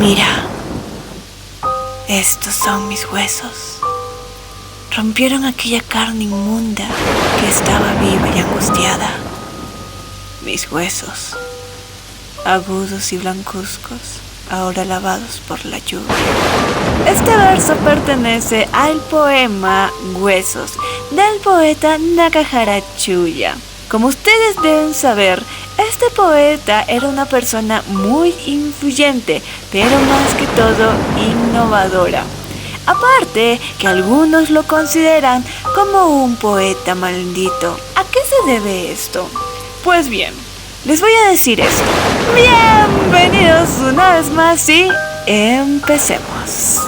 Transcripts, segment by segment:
Mira, estos son mis huesos. Rompieron aquella carne inmunda que estaba viva y angustiada. Mis huesos, agudos y blancuzcos, ahora lavados por la lluvia. Este verso pertenece al poema Huesos del poeta Nakahara Chuya. Como ustedes deben saber, este poeta era una persona muy influyente, pero más que todo innovadora. Aparte que algunos lo consideran como un poeta maldito. ¿A qué se debe esto? Pues bien, les voy a decir esto. Bienvenidos una vez más y empecemos.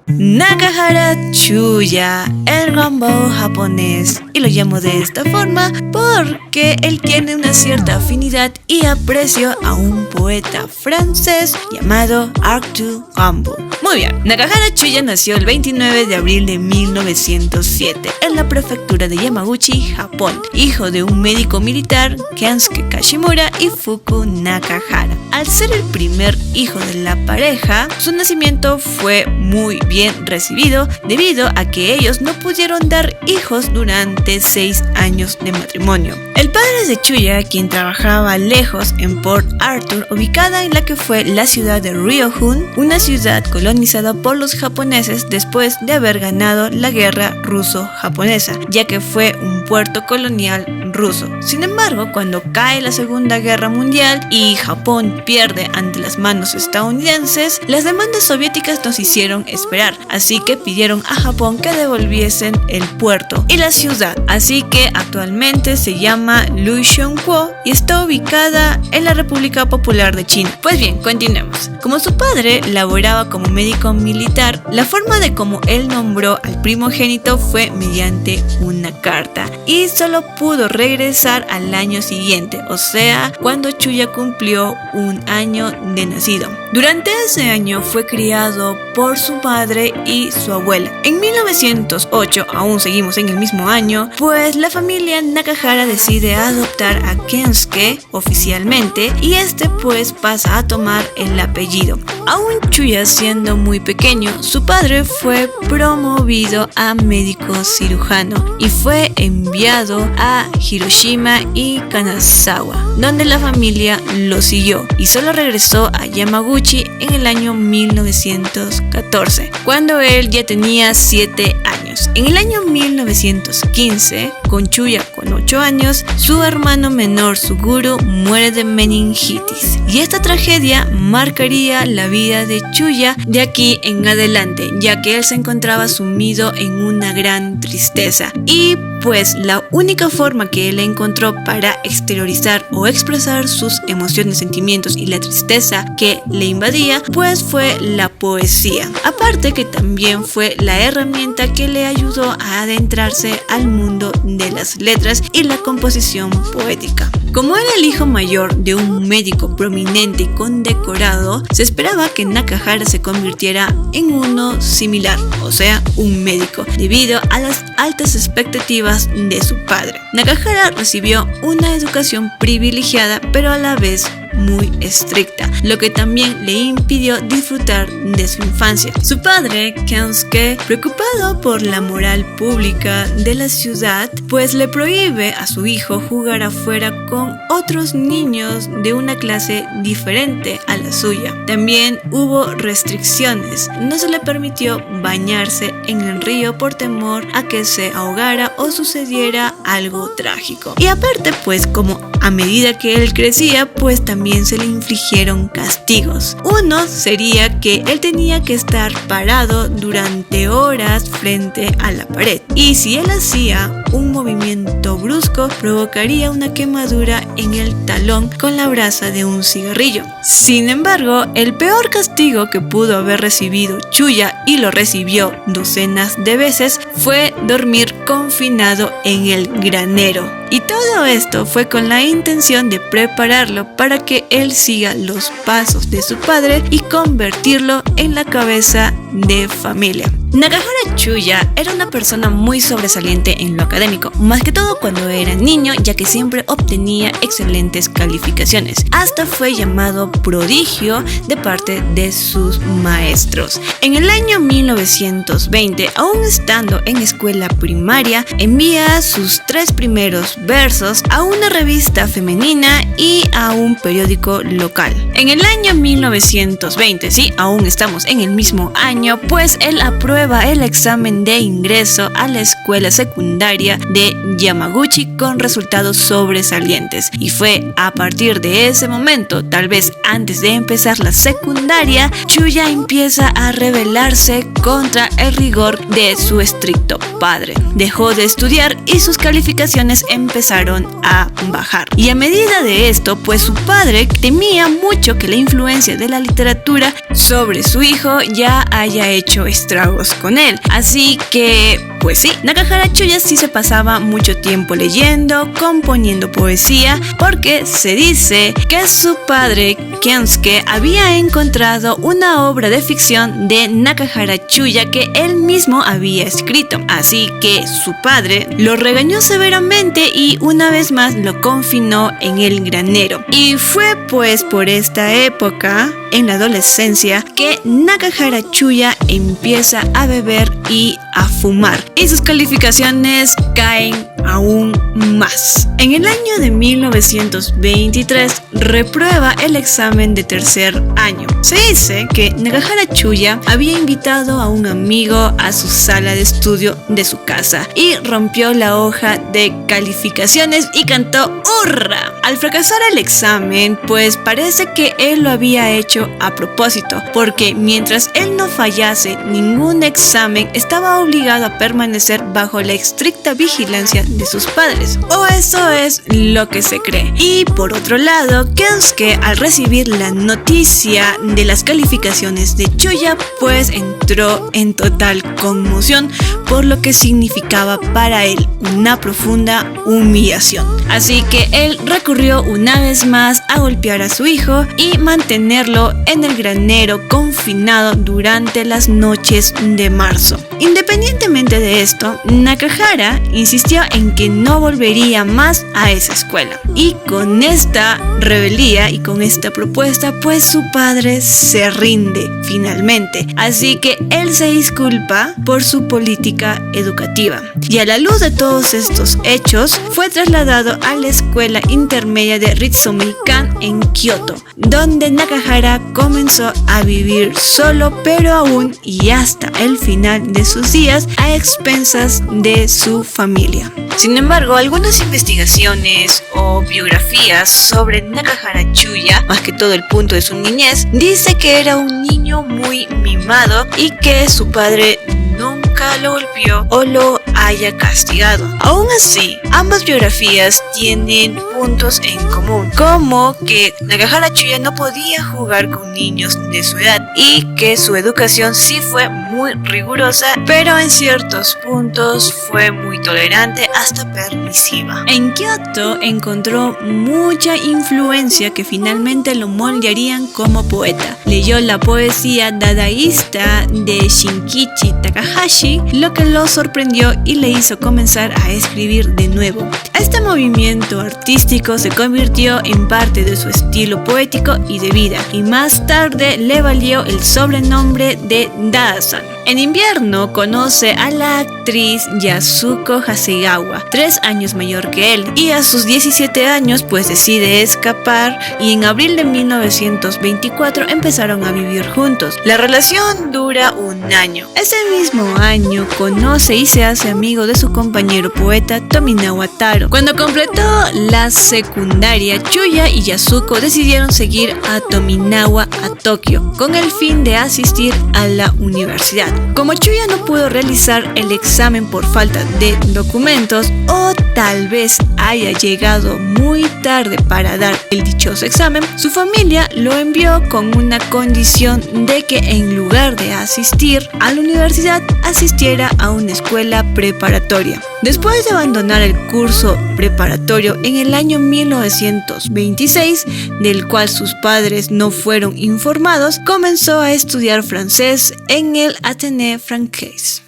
Nakahara Chuya, el Rambo japonés, y lo llamo de esta forma porque él tiene una cierta afinidad y aprecio a un poeta francés llamado Arthur Rimbaud. Muy bien, Nakahara Chuya nació el 29 de abril de 1907 en la prefectura de Yamaguchi, Japón, hijo de un médico militar, Kensuke Kashimura y Fuku Nakahara. Al ser el primer hijo de la pareja, su nacimiento fue muy bien recibido debido a que ellos no pudieron dar hijos durante 6 años de matrimonio. El padre de Chuya, quien trabajaba lejos en Port Arthur, ubicada en la que fue la ciudad de Ryohun, una ciudad colonizada por los japoneses después de haber ganado la guerra ruso-japonesa, ya que fue un puerto colonial ruso. Sin embargo, cuando cae la Segunda Guerra Mundial y Japón pierde ante las manos estadounidenses, las demandas soviéticas nos hicieron esperar, así que pidieron a Japón que devolviesen el puerto y la ciudad, así que actualmente se llama Luxiongguo y está ubicada en la República Popular de China. Pues bien, continuemos. Como su padre laboraba como médico militar, la forma de cómo él nombró al primogénito fue mediante una carta y solo pudo regresar al año siguiente, o sea, cuando Chuya cumplió 1 año de nacido. Durante ese año fue criado por su madre y su abuela. En 1908, aún seguimos en el mismo año, pues la familia Nakahara decide adoptar a Kensuke oficialmente y este pues pasa a tomar el apellido. Aún Chuya siendo muy pequeño, su padre fue promovido a médico cirujano y fue enviado a Hiroshima y Kanazawa, donde la familia lo siguió y solo regresó a Yamaguchi en el año 1914, cuando él ya tenía 7 años. En el año 1915, con Chuya con 8 años, su hermano menor Suguru muere de meningitis y esta tragedia marcaría la vida de Chuya de aquí en adelante, ya que él se encontraba sumido en una gran tristeza y pues la única forma que él encontró para exteriorizar o expresar sus emociones, sentimientos y la tristeza que le invadía pues fue la poesía. Aparte que también fue la herramienta que le ayudó a adentrarse al mundo de las letras y la composición poética. Como era el hijo mayor de un médico prominente y condecorado, se esperaba que Nakahara se convirtiera en uno similar, o sea, un médico, debido a las altas expectativas de su padre. Nakahara recibió una educación privilegiada, pero a la vez muy estricta, lo que también le impidió disfrutar de su infancia. Su padre, Kensuke, preocupado por la moral pública de la ciudad, pues le prohíbe a su hijo jugar afuera con otros niños de una clase diferente a la suya. También hubo restricciones, no se le permitió bañarse en el río por temor a que se ahogara o sucediera algo trágico. Y aparte, pues como a medida que él crecía, pues también se le infligieron castigos. Uno sería que él tenía que estar parado durante horas frente a la pared y si él hacía un movimiento brusco provocaría una quemadura en el talón con la brasa de un cigarrillo. Sin embargo, el peor castigo que pudo haber recibido Chuya, y lo recibió docenas de veces, fue dormir confinado en el granero. Y todo esto fue con la intención de prepararlo para que él siga los pasos de su padre y convertirlo en la cabeza de familia. Nakahara Chuya era una persona muy sobresaliente en lo académico académico, más que todo cuando era niño, ya que siempre obtenía excelentes calificaciones. Hasta fue llamado prodigio de parte de sus maestros. En el año 1920, aún estando en escuela primaria, envía sus 3 primeros versos a una revista femenina y a un periódico local. En el año 1920, sí, aún estamos en el mismo año, pues él aprueba el examen de ingreso a la escuela secundaria de Yamaguchi con resultados sobresalientes. Y fue a partir de ese momento, tal vez antes de empezar la secundaria, Chuya empieza a rebelarse contra el rigor de su estricto padre. Dejó de estudiar y sus calificaciones empezaron a bajar. Y a medida de esto, pues su padre temía mucho que la influencia de la literatura sobre su hijo ya haya hecho estragos con él. Así que, pues sí, Nakahara Chuya sí se pasaba mucho tiempo leyendo, componiendo poesía, porque se dice que su padre, Kensuke, había encontrado una obra de ficción de Nakahara Chuya que él mismo había escrito. Así que su padre lo regañó severamente y una vez más lo confinó en el granero. Y fue pues por esta época, en la adolescencia, que Nakahara Chuya empieza a beber y a fumar, y sus calificaciones caen aún más. En el año de 1923 reprueba el examen de tercer año. Se dice que Nakahara Chuya había invitado a un amigo a su sala de estudio de su casa y rompió la hoja de calificaciones y cantó ¡hurra! Al fracasar el examen, pues parece que él lo había hecho a propósito, porque mientras él no fallase ningún examen, estaba obligado a permanecer bajo la estricta vigilancia de sus padres, o eso es lo que se cree. Y por otro lado, Kensuke, al recibir la noticia de las calificaciones de Chuya, pues entró en total conmoción por lo que significaba para él una profunda humillación. Así que él recurrió una vez más a golpear a su hijo y mantenerlo en el granero confinado durante las noches de marzo. Independientemente de esto, Nakahara insistió en que no volvería más a esa escuela. Y con esta rebeldía y con esta propuesta, pues su padre se rinde finalmente. Así que él se disculpa por su política educativa. Y a la luz de todos estos hechos, fue trasladado a la escuela intermedia de Ritsumeikan en Kioto, donde Nakahara comenzó a vivir solo, pero aún y hasta el final de sus días a expensas de su familia. Sin embargo, algunas investigaciones o biografías sobre Nakahara Chuya, más que todo el punto de su niñez, dice que era un niño muy mimado y que su padre nunca lo golpeó o lo haya castigado. Aún así, ambas biografías tienen puntos en común, como que Nakahara Chuya no podía jugar con niños de su edad y que su educación sí fue muy rigurosa, pero en ciertos puntos fue muy tolerante hasta permisiva. En Kioto encontró mucha influencia que finalmente lo moldearían como poeta. Leyó la poesía dadaísta de Shinkichi Takahashi, lo que lo sorprendió y le hizo comenzar a escribir de nuevo. Este movimiento artístico se convirtió en parte de su estilo poético y de vida, y más tarde le valió el sobrenombre de Dada-san. En invierno conoce a la actriz Yasuko Hasegawa, 3 años mayor que él, y a sus 17 años pues decide escapar, y en abril de 1924 empezaron a vivir juntos. La relación dura 1 año. Ese mismo año conoce y se hace amigo de su compañero poeta Tominawa Taro. Cuando completó la secundaria, Chuya y Yasuko decidieron seguir a Tominawa a Tokio con el fin de asistir a la universidad. Como Chuya no pudo realizar el examen por falta de documentos, o tal vez haya llegado muy tarde para dar el dichoso examen, su familia lo envió con una condición de que en lugar de asistir a la universidad, asistiera a una escuela preparatoria. Después de abandonar el curso preparatorio en el año 1926, del cual sus padres no fueron informados, comenzó a estudiar francés en el Athénée Français.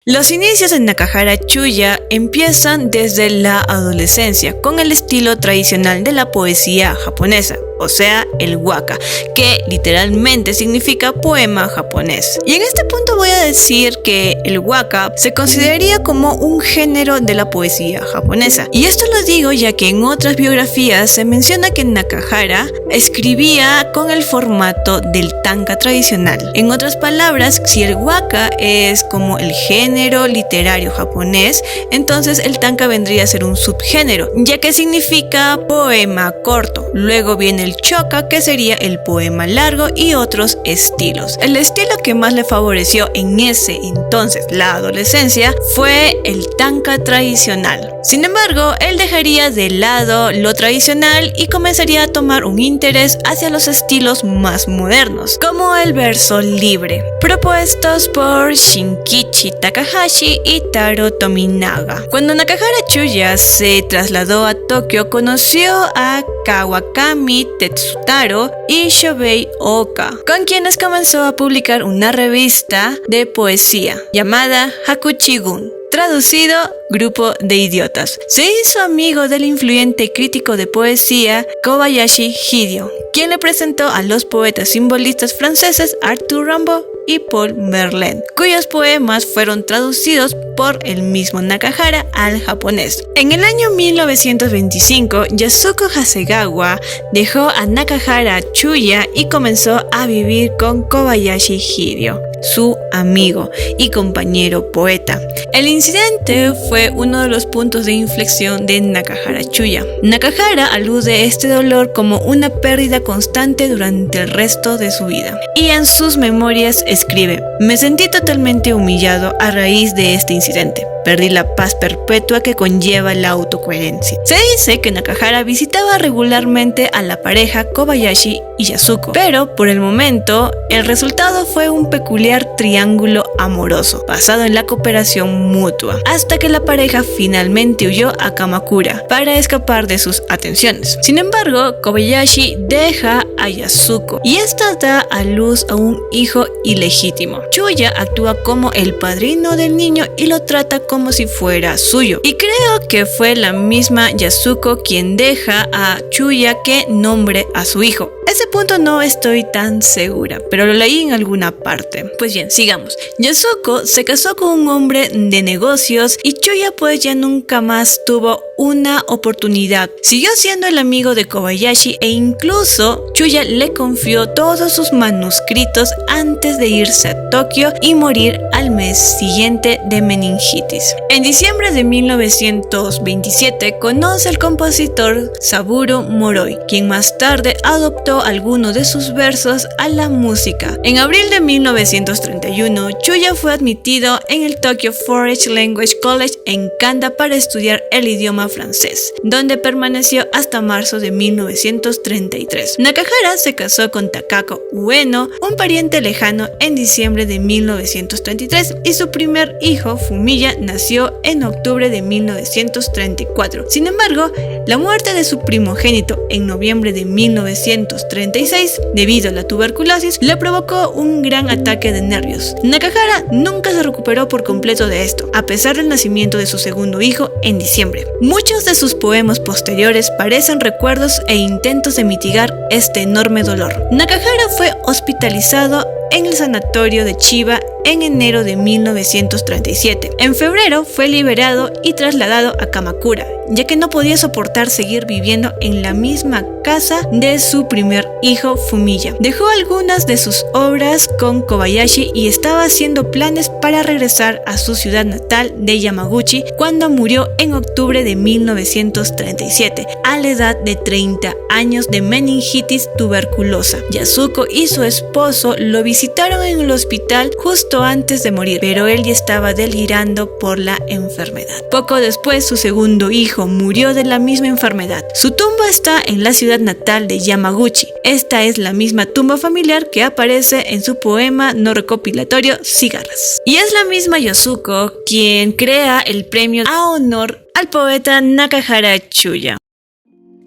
Los inicios de Nakahara Chuya empiezan desde la adolescencia con el estilo tradicional de la poesía japonesa, o sea, el waka, que literalmente significa poema japonés. Y en este punto voy a decir que el waka se consideraría como un género de la poesía japonesa. Y esto lo digo ya que en otras biografías se menciona que Nakahara escribía con el formato del tanka tradicional. En otras palabras, si el waka es como el género literario japonés, entonces el tanka vendría a ser un subgénero, ya que significa poema corto. Luego viene el choka, que sería el poema largo, y otros estilos. El estilo que más le favoreció en ese entonces, la adolescencia, fue el tanka tradicional. Sin embargo, él dejaría de lado lo tradicional y comenzaría a tomar un interés hacia los estilos más modernos, como el verso libre, propuestos por Shinkichi Takahashi y Taro Tominaga. Cuando Nakahara Chuya se trasladó a Tokio, conoció a Kawakami Tetsutaro y Shobei Oka, con quienes comenzó a publicar una revista de poesía llamada Hakuchi-gun, traducido Grupo de Idiotas. Se hizo amigo del influyente crítico de poesía Kobayashi Hideo, quien le presentó a los poetas simbolistas franceses Arthur Rimbaud y Paul Verlaine, cuyos poemas fueron traducidos por el mismo Nakahara al japonés. En el año 1925, Yasuko Hasegawa dejó a Nakahara Chuya y comenzó a vivir con Kobayashi Hideo, su amigo y compañero poeta. El incidente fue uno de los puntos de inflexión de Nakahara Chuya. Nakahara alude a este dolor como una pérdida constante durante el resto de su vida, y en sus memorias escribe: "Me sentí totalmente humillado a raíz de este incidente. Perdí la paz perpetua que conlleva la autocoherencia". Se dice que Nakahara visitaba regularmente a la pareja Kobayashi y Yasuko, pero por el momento el resultado fue un peculiar triángulo amoroso basado en la cooperación mutua, hasta que la pareja finalmente huyó a Kamakura para escapar de sus atenciones. Sin embargo, Kobayashi deja a Yasuko y esta da a luz a un hijo ilegítimo. Chuya actúa como el padrino del niño y lo trata como si fuera suyo, y creo que fue la misma Yasuko quien deja a Chuya que nombre a su hijo. Ese punto no estoy tan segura, pero lo leí en alguna parte. Pues bien, sigamos. Yasuko se casó con un hombre de negocios y Chuya pues ya nunca más tuvo una oportunidad. Siguió siendo el amigo de Kobayashi e incluso Chuya le confió todos sus manuscritos antes de irse a Tokio y morir al mes siguiente de meningitis. En diciembre de 1927 conoce al compositor Saburo Moroi, quien más tarde adoptó algunos de sus versos a la música. En abril de 1931, Chuya fue admitido en el Tokyo Foreign Language College en Kanda para estudiar el idioma francés, donde permaneció hasta marzo de 1933. Nakahara se casó con Takako Ueno, un pariente lejano, en diciembre de 1933 y su primer hijo, Fumiya, nació en octubre de 1934. Sin embargo, la muerte de su primogénito en noviembre de 1936, debido a la tuberculosis, le provocó un gran ataque de nervios. Nakahara nunca se recuperó por completo de esto, a pesar del nacimiento de su segundo hijo en diciembre. Muchos de sus poemas posteriores parecen recuerdos e intentos de mitigar este enorme dolor. Nakahara fue hospitalizado en el sanatorio de Chiba en enero de 1937. En febrero fue liberado y trasladado a Kamakura, ya que no podía soportar seguir viviendo en la misma casa de su primer hijo, Fumiya. Dejó algunas de sus obras con Kobayashi y estaba haciendo planes para regresar a su ciudad natal de Yamaguchi cuando murió en octubre de 1937, a la edad de 30 años de meningitis tuberculosa. Yasuko y su esposo lo visitaron en el hospital justo antes de morir, pero él ya estaba delirando por la enfermedad. Poco después, su segundo hijo murió de la misma enfermedad. Su tumba está en la ciudad natal de Yamaguchi. Esta es la misma tumba familiar que aparece en su poema no recopilatorio Cigarras. Y es la misma Yasuko quien crea el premio a honor al poeta Nakahara Chuya.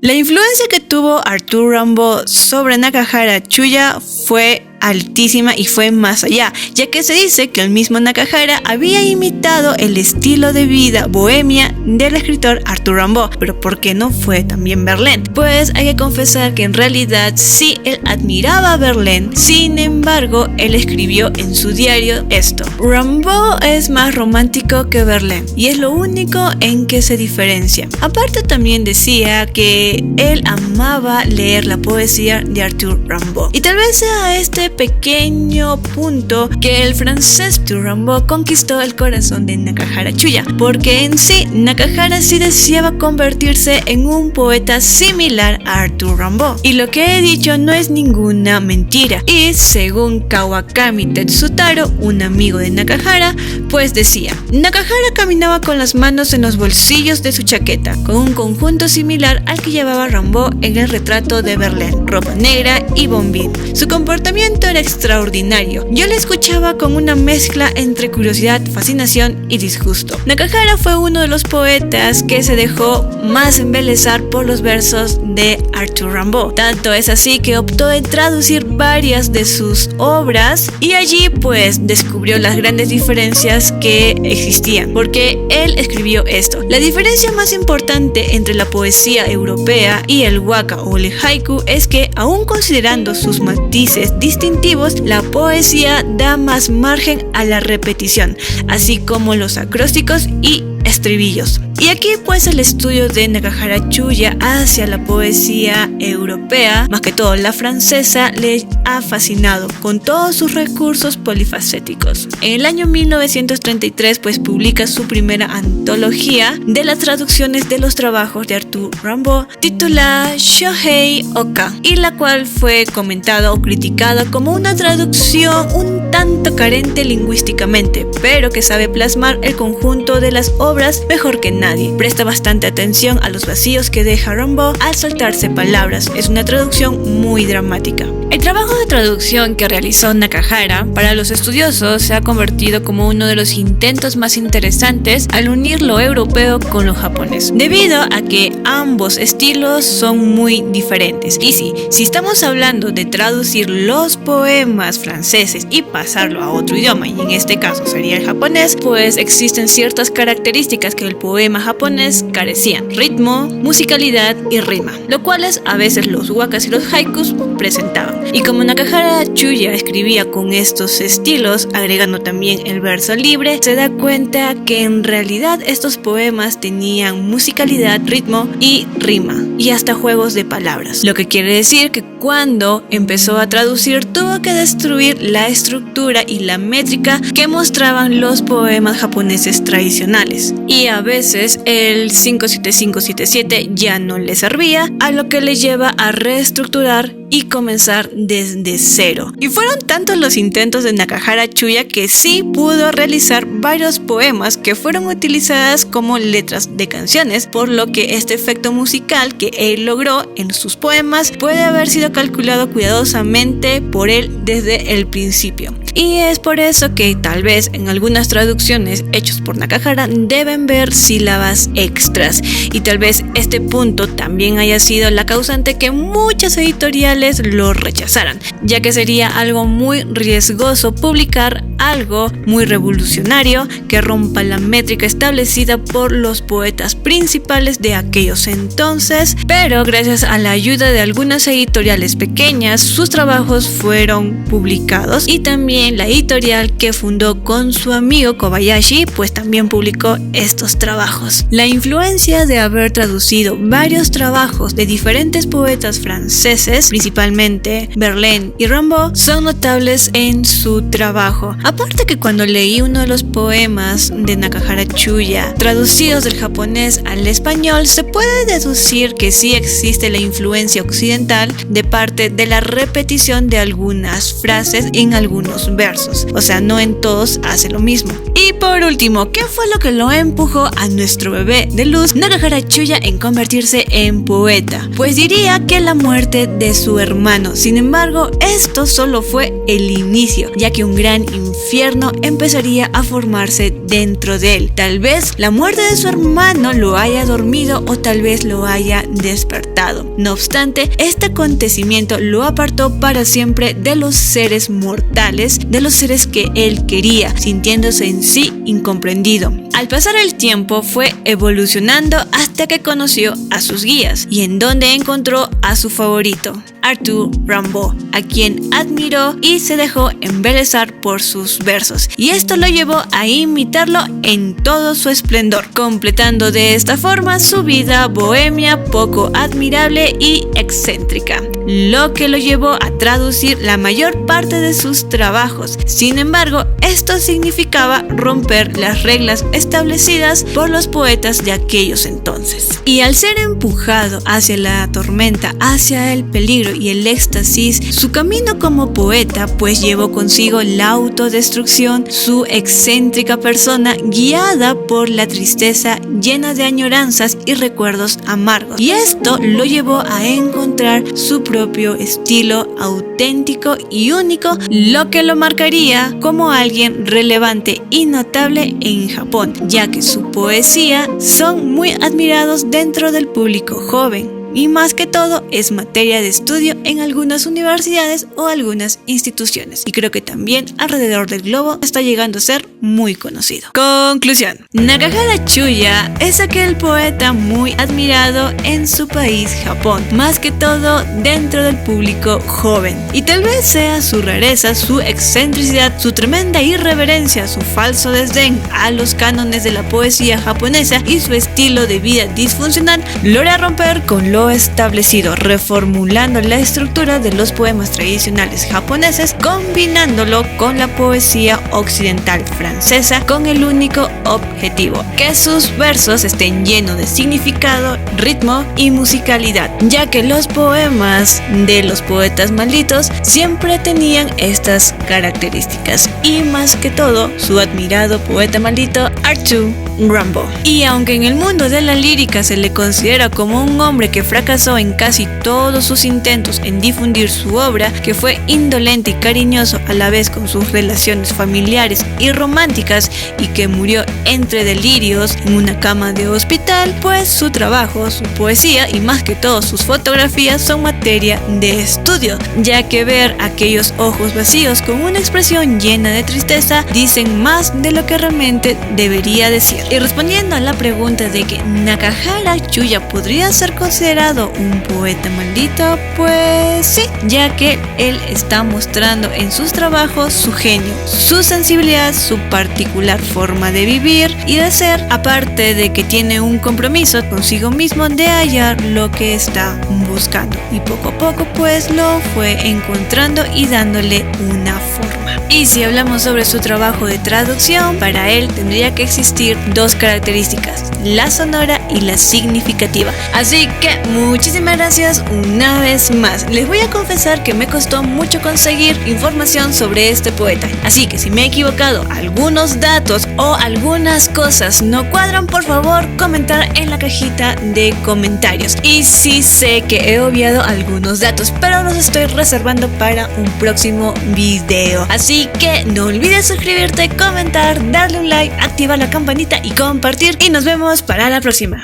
La influencia que tuvo Arthur Rimbaud sobre Nakahara Chuya fue altísima y fue más allá, ya que se dice que el mismo Nakahara había imitado el estilo de vida bohemia del escritor Arthur Rimbaud. Pero ¿por qué no fue también Verlaine? Pues hay que confesar que en realidad sí, él admiraba a Verlaine, sin embargo él escribió en su diario esto: Rimbaud es más romántico que Verlaine, y es lo único en que se diferencia. Aparte también decía que él amaba leer la poesía de Arthur Rimbaud, y tal vez sea este pequeño punto que el francés Arthur Rimbaud conquistó el corazón de Nakahara Chuya, porque en sí Nakahara sí deseaba convertirse en un poeta similar a Arthur Rimbaud, y lo que he dicho no es ninguna mentira. Y según Kawakami Tetsutaro, un amigo de Nakahara, pues decía: Nakahara caminaba con las manos en los bolsillos de su chaqueta, con un conjunto similar al que llevaba Rimbaud en el retrato de Verlaine, ropa negra y bombín. Su comportamiento era extraordinario. Yo le escuchaba con una mezcla entre curiosidad, fascinación y disgusto. Nakahara fue uno de los poetas que se dejó más embelezar por los versos de Arthur Rimbaud. Tanto es así que optó en traducir varias de sus obras, y allí pues descubrió las grandes diferencias que existían, porque él escribió esto: la diferencia más importante entre la poesía europea y el waka o el haiku es que, aun considerando sus matices distintivos, la poesía da más margen a la repetición, así como los acrósticos y estribillos. Y aquí pues el estudio de Nakahara Chuya hacia la poesía europea, más que todo la francesa, le ha fascinado con todos sus recursos polifacéticos. En el año 1933 pues publica su primera antología de las traducciones de los trabajos de Arthur Rimbaud, titulada Shohei Oka, y la cual fue comentada o criticada como una traducción un tanto carente lingüísticamente, pero que sabe plasmar el conjunto de las obras mejor que nadie. Presta bastante atención a los vacíos que deja Rimbaud al saltarse palabras. Es una traducción muy dramática. El trabajo de traducción que realizó Nakahara para los estudiosos se ha convertido como uno de los intentos más interesantes al unir lo europeo con lo japonés, debido a que ambos estilos son muy diferentes. Y sí, si estamos hablando de traducir los poemas franceses y pasarlo a otro idioma, y en este caso sería el japonés, pues existen ciertas características que el poema japonés carecían: ritmo, musicalidad y rima, lo cuales a veces los wakas y los haikus presentaban. Y como Nakahara Chuya escribía con estos estilos, agregando también el verso libre, se da cuenta que en realidad estos poemas tenían musicalidad, ritmo y rima, y hasta juegos de palabras, lo que quiere decir que cuando empezó a traducir tuvo que destruir la estructura y la métrica que mostraban los poemas japoneses tradicionales, y a veces el 57577 ya no le servía, a lo que le lleva a reestructurar y comenzar desde cero. Y fueron tantos los intentos de Nakahara Chuya que sí pudo realizar varios poemas que fueron utilizadas como letras de canciones, por lo que este efecto musical que él logró en sus poemas puede haber sido calculado cuidadosamente por él desde el principio. Y es por eso que tal vez en algunas traducciones hechas por Nakahara deben ver sílabas extras, y tal vez este punto también haya sido la causante que muchas editoriales lo rechazaran, ya que sería algo muy riesgoso publicar algo muy revolucionario que rompa la métrica establecida por los poetas principales de aquellos entonces. Pero gracias a la ayuda de algunas editoriales pequeñas, sus trabajos fueron publicados, y también la editorial que fundó con su amigo Kobayashi pues también publicó estos trabajos. La influencia de haber traducido varios trabajos de diferentes poetas franceses, principalmente Verlaine y Rimbaud, son notables en su trabajo. Aparte que cuando leí uno de los poemas de Nakahara Chuya traducidos del japonés al español, se puede deducir que sí existe la influencia occidental de parte de la repetición de algunas frases en algunos versos, o sea, no en todos hace lo mismo. Y por último, ¿qué fue lo que lo empujó a nuestro bebé de luz, Nakahara Chuya, en convertirse en poeta? Pues diría que la muerte de su hermano. Sin embargo, esto solo fue el inicio, ya que un gran infierno empezaría a formarse dentro de él. Tal vez la muerte de su hermano lo haya dormido o tal vez lo haya despertado. No obstante, este acontecimiento lo apartó para siempre de los seres mortales, de los seres que él quería, sintiéndose en sí incomprendido. Al pasar el tiempo fue evolucionando hasta que conoció a sus guías y en donde encontró a su favorito, Arthur Rimbaud, a quien admiró y se dejó embelesar por sus versos, y esto lo llevó a imitarlo en todo su esplendor, completando de esta forma su vida bohemia, poco admirable y excéntrica, lo que lo llevó a traducir la mayor parte de sus trabajos. Sin embargo, esto significaba romper las reglas establecidas por los poetas de aquellos entonces, y al ser empujado hacia la tormenta, hacia el peligro y el éxtasis, su camino como poeta pues llevó consigo la autodestrucción, su excéntrica persona guiada por la tristeza, llena de añoranzas y recuerdos amargos, y esto lo llevó a encontrar su propio estilo auténtico y único, lo que lo marcaría como alguien relevante y notable en Japón, ya que su poesía son muy admirados dentro del público joven. Y más que todo es materia de estudio en algunas universidades o algunas instituciones, y creo que también alrededor del globo está llegando a ser muy conocido. Conclusión: Nakahara Chuya es aquel poeta muy admirado en su país, Japón, más que todo dentro del público joven, y tal vez sea su rareza, su excentricidad, su tremenda irreverencia, su falso desdén a los cánones de la poesía japonesa y su estilo de vida disfuncional logra romper con lo establecido, reformulando la estructura de los poemas tradicionales japoneses, combinándolo con la poesía occidental francesa, con el único objetivo: que sus versos estén llenos de significado, ritmo y musicalidad, ya que los poemas de los poetas malditos siempre tenían estas características, y más que todo su admirado poeta maldito Arthur Rimbaud. Y aunque en el mundo de la lírica se le considera como un hombre que fracasó en casi todos sus intentos en difundir su obra, que fue indolente y cariñoso a la vez con sus relaciones familiares y románticas, y que murió entre delirios en una cama de hospital, pues su trabajo, su poesía y más que todo sus fotografías son materia de estudio, ya que ver aquellos ojos vacíos con una expresión llena de tristeza dicen más de lo que realmente debería decir. Y respondiendo a la pregunta de que Nakahara Chuya podría ser considerado un poeta maldito, pues sí, ya que él está mostrando en sus trabajos su genio, su sensibilidad, su particular forma de vivir y de ser, aparte de que tiene un compromiso consigo mismo de hallar lo que está buscando, y poco a poco pues lo fue encontrando y dándole una forma. Y si hablamos sobre su trabajo de traducción, para él tendría que existir dos características: la sonora y la significativa. Así que muchísimas gracias una vez más. Les voy a confesar que me costó mucho conseguir información sobre este poeta, así que si me he equivocado, algunos datos o algunas cosas no cuadran, por favor comentar en la cajita de comentarios. Y sí sé que he obviado algunos datos, pero los estoy reservando para un próximo video, así que no olvides suscribirte, comentar, darle un like, activar la campanita y compartir, y nos vemos para la próxima.